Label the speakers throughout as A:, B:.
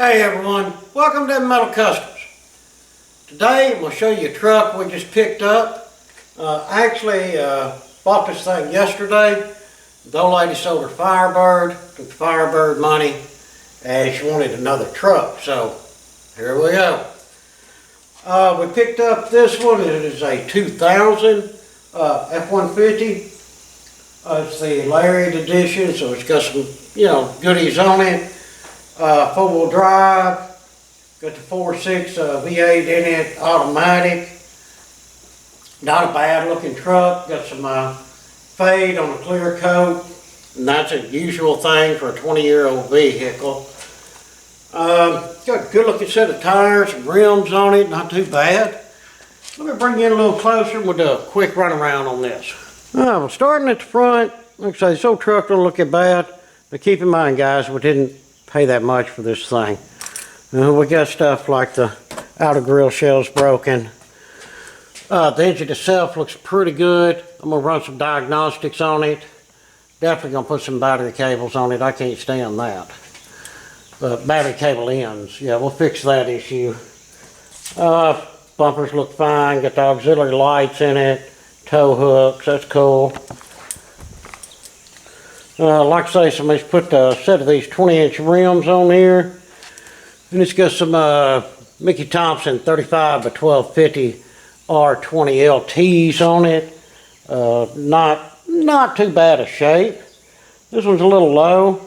A: Hey everyone, welcome to Metal Customs. Today I'm going to show you a truck we just picked up. Actually bought this thing yesterday. The old lady sold her Firebird, took the Firebird money, and she wanted another truck. So here we go. We picked up this one. It is a 2000 F150. It's the Lariat edition, so it's got some goodies on it. Four-wheel drive, got the 4.6 V8 in it, automatic. Not a bad looking truck. Got some fade on the clear coat, and that's a usual thing for a 20-year-old vehicle. Got a good looking set of tires, some rims on it, not too bad. Let me bring you in a little closer and we'll do a quick run around on this. Well, starting at the front, like I say, this old truck don't look that bad, but keep in mind guys, we didn't pay that much for this thing. We got stuff like the outer grill shell's broken. The engine itself looks pretty good. I'm gonna run some diagnostics on it. Definitely gonna put some battery cables on it. I can't stand that. But battery cable ends, yeah, we'll fix that issue. Bumpers look fine. Got the auxiliary lights in it. Tow hooks, that's cool. Like I say, somebody's put a set of these 20-inch rims on here. And it's got some Mickey Thompson 35 by 1250 R20 LTs on it. Not too bad a shape. This one's a little low.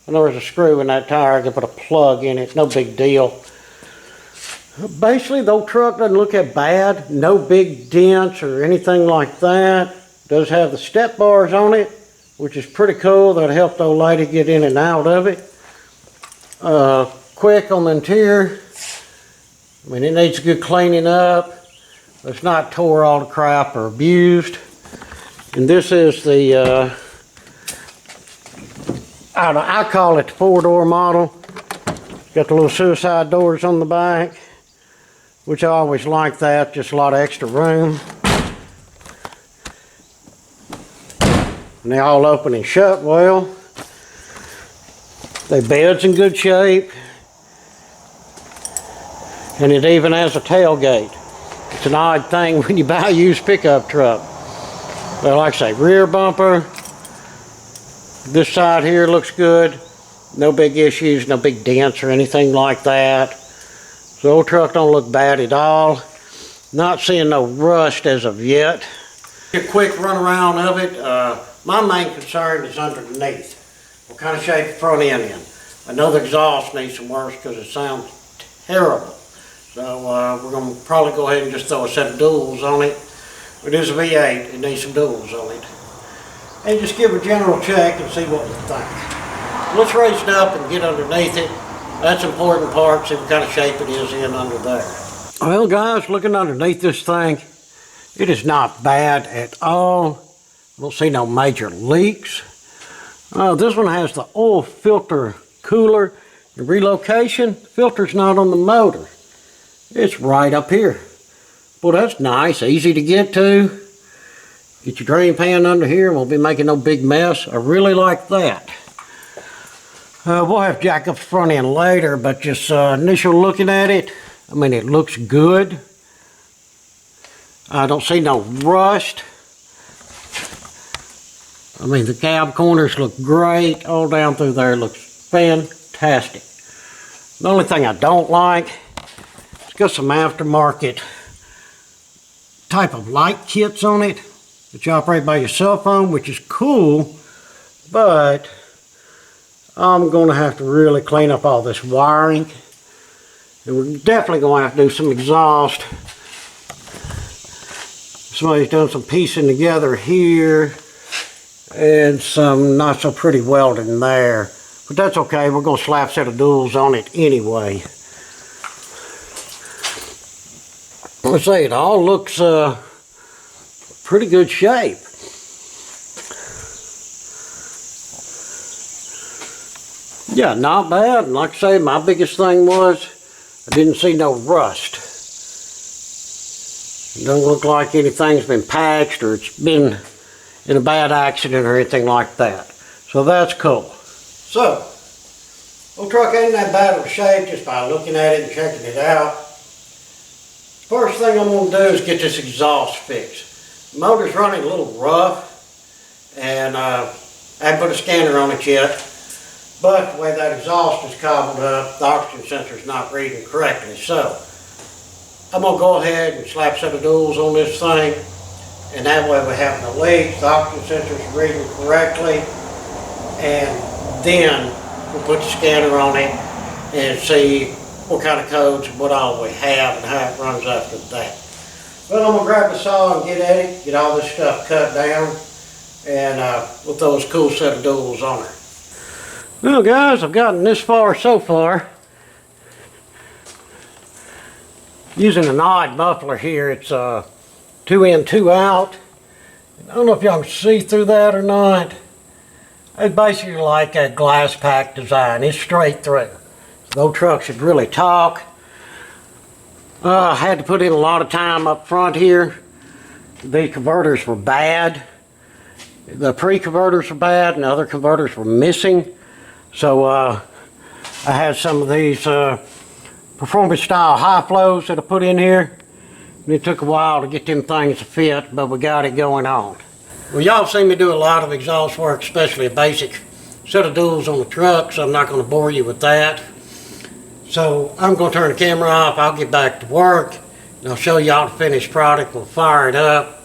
A: I know there's a screw in that tire. I can put a plug in it. No big deal. Basically, the old truck doesn't look that bad. No big dents or anything like that. It does have the step bars on it, which is pretty cool. That'll help the old lady get in and out of it. Quick on the interior. I mean, it needs a good cleaning up. It's not tore all to crap or abused. And this is the, I call it the 4-door model. Got the little suicide doors on the back, which I always like that, just a lot of extra room. And they all open and shut well. The bed's in good shape. And it even has a tailgate. It's an odd thing when you buy a used pickup truck. But like I say, rear bumper. This side here looks good. No big issues, no big dents or anything like that. The old truck don't look bad at all. Not seeing no rust as of yet. A quick run around of it. My main concern is underneath. What kind of shape the front end in. I know the exhaust needs some work because it sounds terrible. So we're going to probably go ahead and just throw a set of duals on it. It is a V8, it needs some duals on it. And just give a general check and see what we think. Let's raise it up and get underneath it. That's the important part, see what kind of shape it is in under there. Well guys, looking underneath this thing, it is not bad at all. Don't see no major leaks. This one has the oil filter cooler. The relocation filter's not on the motor. It's right up here. Well, that's nice, easy to get to. Get your drain pan under here, won't be making no big mess. I really like that. We'll have to jack up the front end later, but just initial looking at it, I mean, it looks good. I don't see no rust. I mean, the cab corners look great. All down through there looks fantastic. The only thing I don't like, it's got some aftermarket type of light kits on it that you operate by your cell phone, which is cool, but I'm going to have to really clean up all this wiring. And we're definitely going to have to do some exhaust. Somebody's done some piecing together here and some not so pretty welding there. But that's okay, we're going to slap a set of duals on it anyway. Let's say it all looks pretty good shape. Yeah, not bad. And like I say, my biggest thing was I didn't see no rust. It doesn't look like anything's been patched or it's been in a bad accident or anything like that. So that's cool. So, Old truck ain't in that bad of a shape just by looking at it and checking it out. First thing I'm going to do is get this exhaust fixed. The motor's running a little rough, and I haven't put a scanner on it yet. But the way that exhaust is cobbled up, the oxygen sensor's not reading correctly. So I'm going to go ahead and slap a set of duals on this thing, and that way we have no leaks, the oxygen sensor's reading correctly, and then we'll put the scanner on it and see what kind of codes and what all we have and how it runs after that. Well, I'm going to grab the saw and get at it, get all this stuff cut down, and we'll throw this cool set of duals on her. Well guys, I've gotten this far so far. Using an odd muffler here. It's 2 in, 2 out. I don't know if y'all can see through that or not. It's basically like a glass pack design. It's straight through. The old truck should really talk. I had to put in a lot of time up front here. The converters were bad. The pre-converters were bad and the other converters were missing. So I had some of these performance style high flows that I put in here. And it took a while to get them things to fit, but we got it going on. Well, y'all seen me do a lot of exhaust work, especially a basic set of duals on the truck, so I'm not going to bore you with that. So I'm going to turn the camera off, I'll get back to work, and I'll show y'all the finished product. We'll fire it up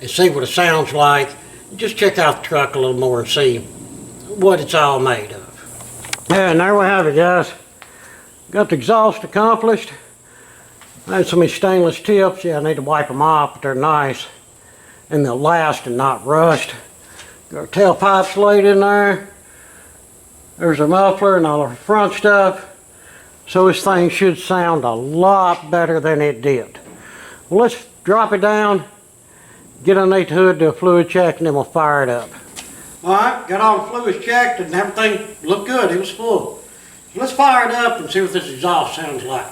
A: and see what it sounds like. Just check out the truck a little more and see what it's all made of. Yeah, and there we have it, guys. Got the exhaust accomplished. I had some of these stainless tips. Yeah, I need to wipe them off, but they're nice. And they'll last and not rust. Got our tailpipes laid in there. There's our muffler and all our front stuff. So this thing should sound a lot better than it did. Well, let's drop it down, get underneath the hood, do a fluid check, and then we'll fire it up. Alright, got all the fluids checked and everything looked good. It was full. So let's fire it up and see what this exhaust sounds like.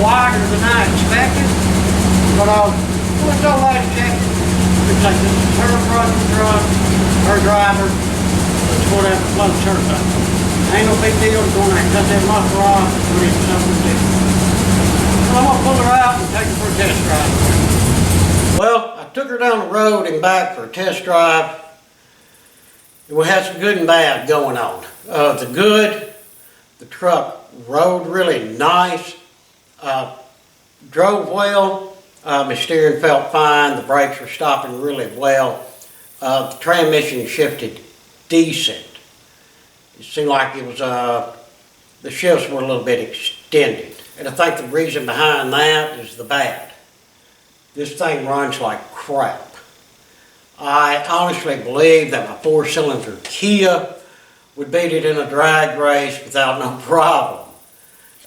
A: Wider than I expected, but it's all right to check it. Looks like this is her front truck, her driver, that's whatever floats her up. Ain't no big deal to go in there and cut that muffler off and put in something different. So I'm gonna pull her out and take her for a test drive. Well, I took her down the road and back for a test drive. And we had some good and bad going on. The good, the truck rode really nice. Drove well, my steering felt fine, the brakes were stopping really well, the transmission shifted decent. It seemed like it was, the shifts were a little bit extended, and I think the reason behind that is the bad. This thing runs like crap. I honestly believe that my 4-cylinder Kia would beat it in a drag race without no problem.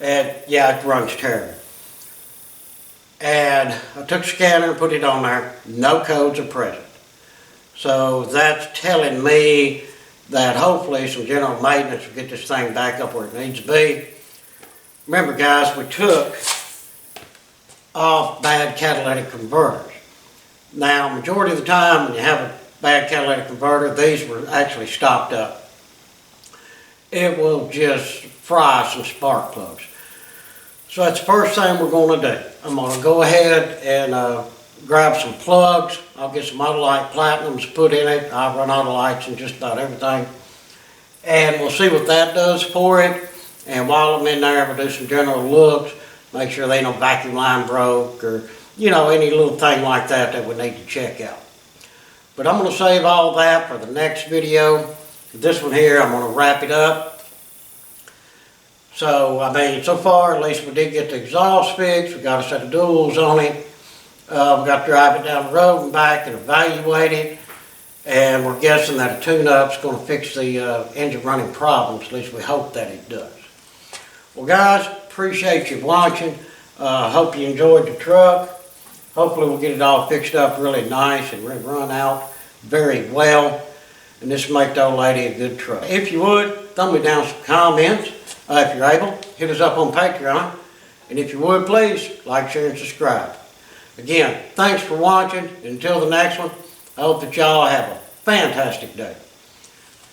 A: And yeah, it runs terrible. And I took a scanner and put it on there. No codes are present. So that's telling me that hopefully some general maintenance will get this thing back up where it needs to be. Remember guys, we took off bad catalytic converters. Now, majority of the time when you have a bad catalytic converter, these were actually stopped up. It will just fry some spark plugs. So that's the first thing we're going to do. I'm going to go ahead and grab some plugs. I'll get some Autolite Platinums put in it. I run Autolites in just about everything. And we'll see what that does for it. And while I'm in there, we'll do some general looks. Make sure there ain't no vacuum line broke or, you know, any little thing like that that we need to check out. But I'm going to save all that for the next video. This one here, I'm going to wrap it up. So, I mean, so far, at least we did get the exhaust fixed. We got a set of duals on it. We got to drive it down the road and back and evaluate it. And we're guessing that a tune-up's going to fix the engine running problems. At least we hope that it does. Well, guys, appreciate you watching. Hope you enjoyed the truck. Hopefully we'll get it all fixed up really nice and run out very well. And this will make the old lady a good truck. If you would, thumb me down some comments. If you're able, hit us up on Patreon. And if you would, please, like, share, and subscribe. Again, thanks for watching. Until the next one, I hope that y'all have a fantastic day.